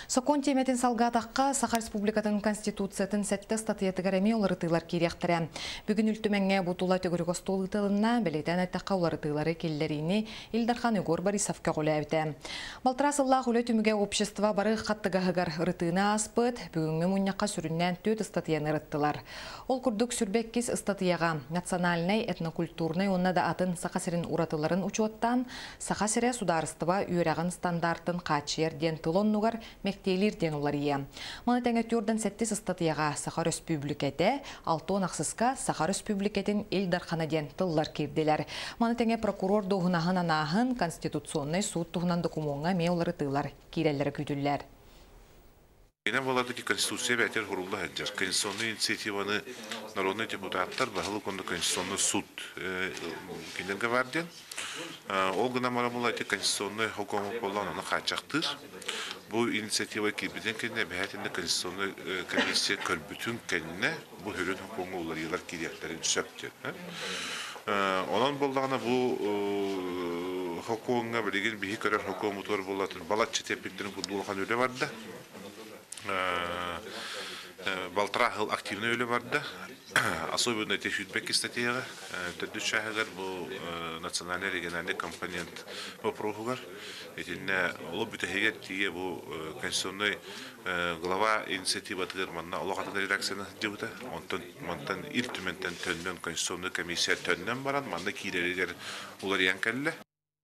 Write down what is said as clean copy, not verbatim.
Сокон теметин салгатаққа Саха Республикатын Конституциятын сәтті статиятыгар әме оларытылар керектірі. Бүгін үлтіменге бұтула төгірі қостолы тылына бәлетен айтаққа оларытылары келлеріні Илдархан Игор Борисовка қолы әбіті. Балтырасыллақ үлі түміге общества бары қаттығағығар ұрытына аспыд, бүгінгі мұннаққа сүріннен төт статияны ұрыттылар. Ол күрдік сүрбеккіз статияға национальный, этнокультурный, онна да атын Сахасерин ұратыларын учуаттан, Сахасере сударыстыва үйрағын стандартын қачерден тылоннуғар мектейлерден олария. Маны тәңеттерден сәттес статияға Саха Республикеті, алтон ақсысқа Саха Республикетін Илдарханаден тыллар керделер. Маны тәңе прокурор доғынағын анағын Конституционный суд тұғынан докумонға меолары тылар керелері күділер. Yine buradaki konstitusiya бәтер хурулла хаджар. Конституционный инициативаны народный депутаттар бағылы конда конституционный суд кендерге барден. Ол гына марамула эти конституционный хукумы болан оны қачақтыр. Бұл инициатива кирбиден кенне бәтінде конституционный комиссия көрбүтін кенне бұл хүрін хукумы олар елар кирияқтарын түсөптер. Онан болдағына бұл хукумға білеген бейі көрер хукумы тұр болатын балатчы теппектерін күрдуылған өлі барды. Балтырахыл активный өлі барды. Особенно эти фидбэки статьяға. Төдді шағығар бұл национальный региональный компонент вопросуғар. Етіне олы бүтәхегер тие бұл конституционный глава инициативатығыр манна олағатығыр редакцияны жауыда. Онтан ил түментен төннен конституционный комиссия төннен баран, манна кейлерегер олар янкәлі.